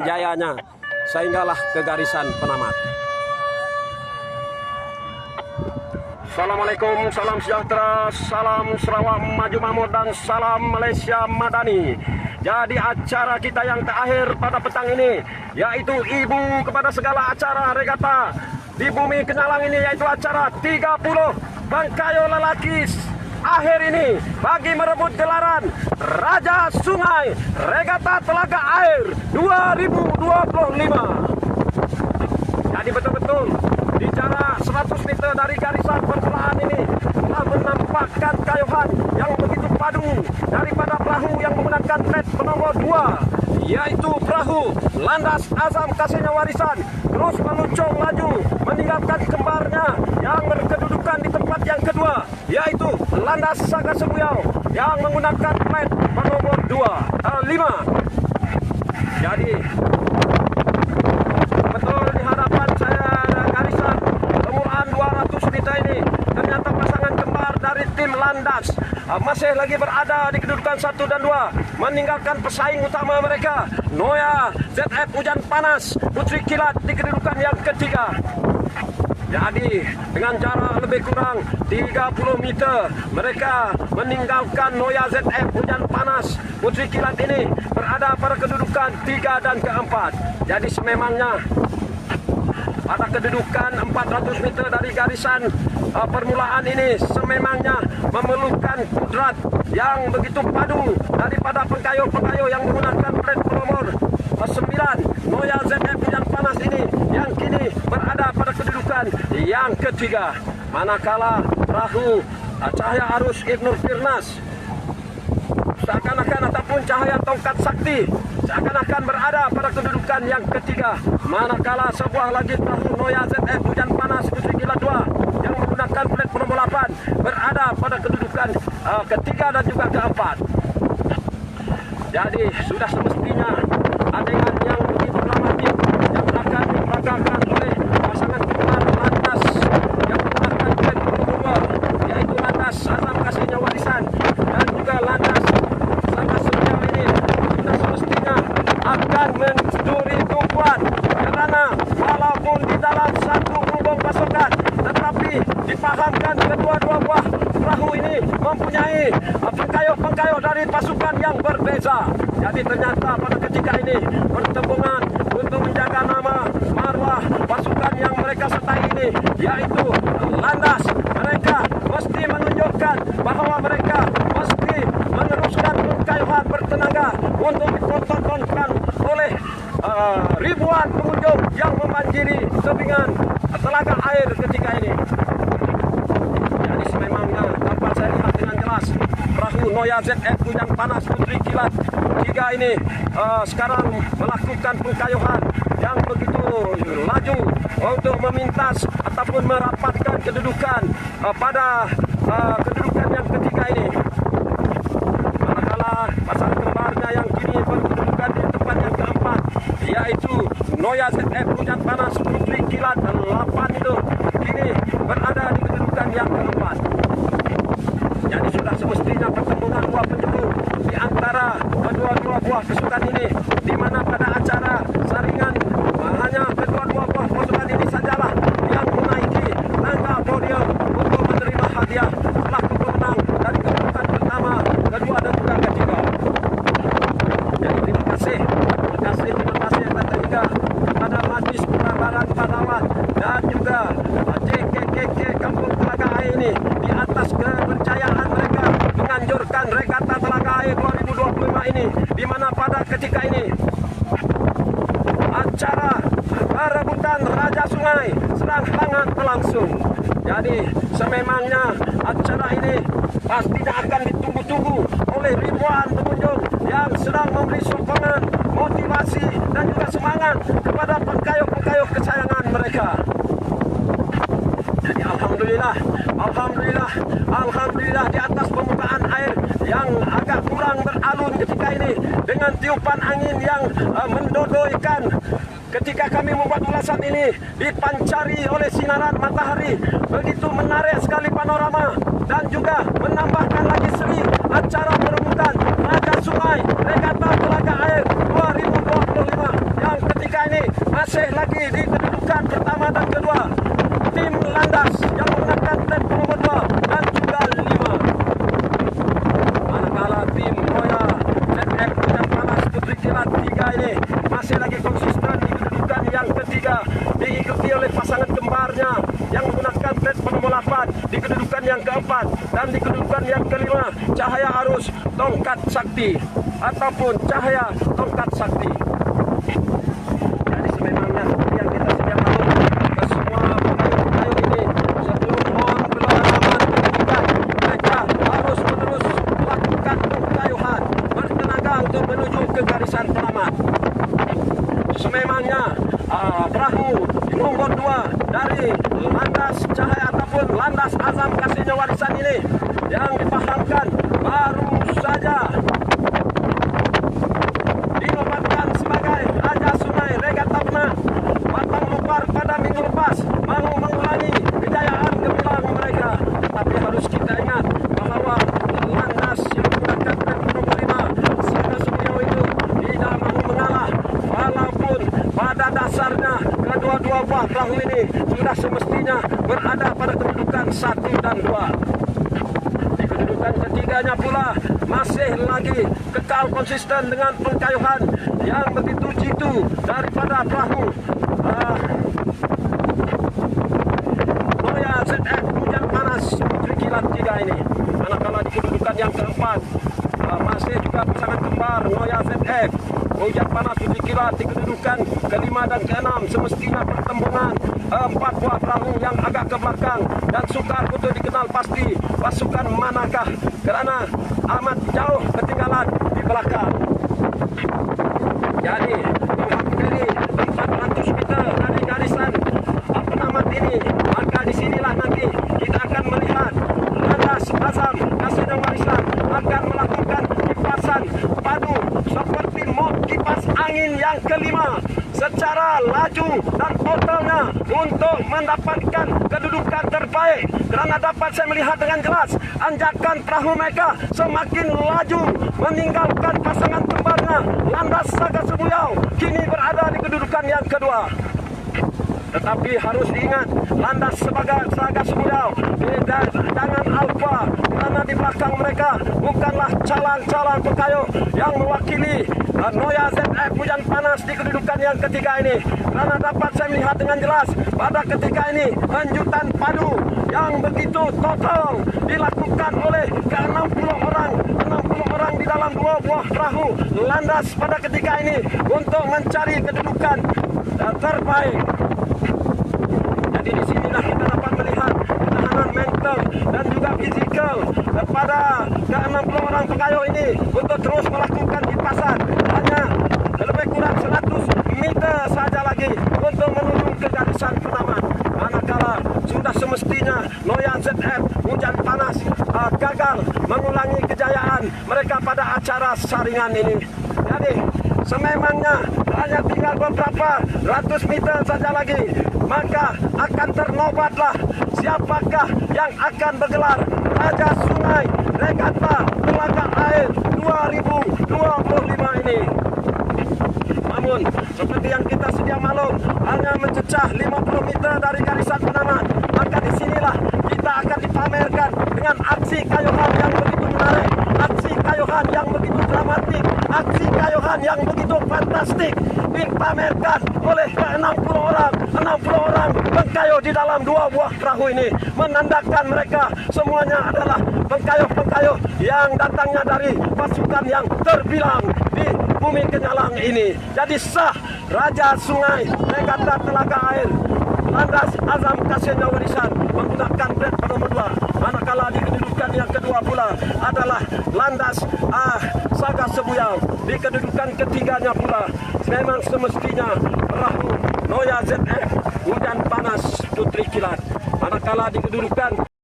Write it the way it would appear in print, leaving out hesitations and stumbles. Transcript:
jayanya sehinggalah ke garisan penamat. Assalamualaikum, salam sejahtera, salam Sarawak Maju Makmur dan salam Malaysia Madani. Jadi acara kita yang terakhir pada petang ini yaitu ibu kepada segala acara regata di bumi Kenyalang ini, yaitu acara 30 bangkayo lelaki akhir ini bagi merebut gelaran Raja Sungai Regata Telaga Air 2025. Jadi betul-betul di jarak 100 meter dari garisan permulaan ini telah menampakkan kayuhan yang begitu padu daripada perahu yang menggunakan plat nomor 2, yaitu perahu Landas Azam Kasihnya Warisan, terus meluncur laju meninggalkan kembarnya yang berkedudukan di tempat yang kedua, yaitu Landas Saga Sebuyau yang menggunakan plat nomor 5. Jadi betul di hadapan saya garisan permulaan 200 meter ini ternyata pasangan kembar dari tim Landas masih lagi berada di kedudukan 1 dan 2, meninggalkan pesaing utama mereka Noya ZF Hujan Panas Putri Kilat di kedudukan yang ketiga. Jadi dengan jarak lebih kurang 30 meter mereka meninggalkan Noya ZF Hujan Panas Putri Kilat ini berada pada kedudukan 3 dan keempat. Jadi sememangnya pada kedudukan 400 meter dari garisan permulaan ini sememangnya memerlukan kudrat yang begitu padu daripada pengkayo-pengkayo yang menggunakan plat nomor 9 Noya ZF Hujan Panas ini yang kini berada pada kedudukan yang ketiga. Manakala perahu Cahaya Arus Ibnur Firnas seakan-akan ataupun Cahaya Tongkat Sakti seakan-akan berada pada kedudukan yang ketiga. Manakala sebuah lagi perahu Noya ZF Hujan Panas Putri Kilat 2 yang menggunakan plat nomor 8 berada pada kedudukan ketiga dan juga keempat. Jadi sudah semestinya adegan yang begitu dramatik yang akan diperagakan oleh pasangan kembar Landas yang menggunakan plat nomor 2, yaitu Landas Azam Kasihnya Warisan dan juga Landas Saga Sebuyau ini sudah semestinya akan mencuri tumpuan, karena walaupun di dalam satu gelombang pasokan tetapi dipahamkan kedua-dua buah perahu ini mempunyai pengkayo-pengkayo dari pasukan yang berbeza. Jadi ternyata pada ketika ini pertembungan untuk menjaga nama marwah pasukan yang mereka sertai ini, yaitu Landas, mereka mesti menunjukkan bahwa mereka mesti meneruskan pengkayuhan bertenaga untuk ditontonkan oleh ribuan pengunjung yang membanjiri tebingan telaga air ketika ini. Jadi sememangnya dapat saya lihat dengan jelas perahu Noya ZF Hujan Panas Putri Kilat 3 ini sekarang melakukan pengkayuhan yang begitu laju untuk memintas ataupun merapatkan kedudukan pada kedudukan yang ketiga ini. Manakala pasangan kembarnya yang kini berkedudukan di tempat yang keempat, yaitu Noya ZF Hujan Panas Putri Kilat 8 itu kini berada di kedudukan yang keempat. Jadi sudah semestinya pertemuan dua penjuru di antara kedua-dua buah pasukan ini, di mana pada acara saringan hanya kedua-dua buah pasukan ini sajalah yang menaiki tangga podium untuk menerima hadiah selaku pemenang dari kedudukan pertama, kedua dan juga ketiga. Jadi terima kasih yang ketiga kepada Majlis Perabaran Padawat dan juga JKKK Kampung Telaga Air ini di atas kepercayaan mereka menganjurkan Regata Telaga Air 2025 ini, di mana pada ketika ini acara perebutan Raja Sungai sedang hangat berlangsung. Jadi sememangnya acara ini pastinya akan ditunggu-tunggu oleh ribuan pengunjung yang sedang memberi sokongan, motivasi dan juga semangat kepada pengkayo-pengkayo kesayangan mereka. Jadi Alhamdulillah di atas permukaan air yang agak kurang beralun ketika ini dengan tiupan angin yang mendodoikan ketika kami membuat ulasan ini dipancari oleh sinaran matahari, begitu menarik sekali panorama dan juga menambahkan lagi seri acara perebutan Raja Sungai Regata Telaga Air 2025 yang masih lagi di kedudukan pertama dan kedua tim Landas yang menggunakan tag nomor 2 dan juga 5. Manakala tim Noya ZF Hujan Panas Putri Kilat 3 ini masih lagi konsisten di kedudukan yang ketiga, diikuti oleh pasangan kembarnya yang menggunakan tag nomor 8 di kedudukan yang keempat, dan di kedudukan yang kelima Cahaya Arus Tongkat Sakti ataupun Cahaya Tongkat Sakti. Jadi sememangnya seperti yang kita sedia maklum ke semua pemain ini, sebelum on berlawanan pendidikan, mereka harus menerus melakukan pengayuhan bertenaga untuk menuju ke garisan penyelamat. Sememangnya perahu nomor 2 dari Landas Cahaya ataupun Landas Azam Kasihnya Warisan ini yang dipahamkan baru saja dinobatkan sebagai Raja Sungai Regata Benang Batang Lupar pada minggu lepas, mau mengulangi kejayaan gemilang mereka. Tetapi harus kita ingat bahwa Landas yang menggunakan tag nomor 5 Saga Sumio itu tidak mau mengalah, walaupun pada dasarnya kedua-dua buah perahu ini sudah semestinya berada pada kedudukan 1 dan 2. Di kedudukan ketiganya pula masih lagi kekal konsisten dengan pengkayuhan yang begitu jitu daripada perahu Noya ZF Hujan Panas Putri Kilat 3 ini. Manakala di kedudukan yang keempat masih juga pasangan kembar Noya ZF Hujan Panas Putri Kilat di kedudukan kelima dan keenam. Semestinya pertembungan 4 buah perahu yang agak ke belakang dan sukar untuk dikenal pasti pasukan manakah, kerana amat jauh ketinggalan di belakang. Jadi menghakiri 400 meter dari garisan penamat ini, maka disinilah nanti kita akan melihat Landas Azam Kasihnya Warisan akan melakukan kipasan padu seperti mod kipas angin yang kelima secara laju dan totalnya untuk mendapatkan kedudukan terbaik, kerana dapat saya melihat dengan jelas anjakan perahu mereka semakin laju meninggalkan pasangan kembarnya Landas Saga Sebuyau kini berada di kedudukan yang kedua. Tetapi harus diingat Landas sebagai Saga Sebuyau jangan alfa, kerana di belakang mereka bukanlah calon-calon pekayuh yang mewakili Noya ZF Hujan Panas di kedudukan yang ketiga ini, kerana dapat saya melihat dengan jelas pada ketika ini lanjutan padu yang begitu total dilakukan oleh ke-60 orang di dalam 2 buah perahu Landas pada ketika ini untuk mencari kedudukan terbaik. Jadi di sinilah kita dapat melihat ketahanan mental dan juga fizikal kepada ke-60 orang pengayuh ini untuk terus melakukan kipasan. Hanya lebih kurang 100 meter saja lagi untuk menuju ke garisan penamat. Manakala sudah semestinya Noya ZF Hujan Panas gagal mengulangi kejayaan mereka pada acara saringan ini. Jadi sememangnya hanya tinggal beberapa ratus meter saja lagi, maka akan ternobatlah siapakah yang akan bergelar Raja Sungai Regata Telaga Air 2025 ini. Namun seperti yang kita sedia maklum, hanya mencecah 50 meter dari garisan penamat, maka disinilah kita akan dipamerkan dengan aksi kayuhan yang begitu menarik, aksi kayuhan yang begitu dramatik, aksi kayuhan yang begitu fantastik dipamerkan oleh 60 orang pengkayuh di dalam 2 buah perahu ini, menandakan mereka semuanya adalah pengkayuh-pengkayuh yang datangnya dari pasukan yang terbilang di bumi Kenyalang ini. Jadi sah Raja Sungai Regata Telaga Air Landas Azam Kasihnya Warisan menggunakan plat nomor 2. Manakala di kedudukan yang kedua pula adalah Landas Saga Sebuyau. Di kedudukan ketiganya pula memang semestinya perahu Noya ZF Hujan Panas Putri Kilat. Manakala di kedudukan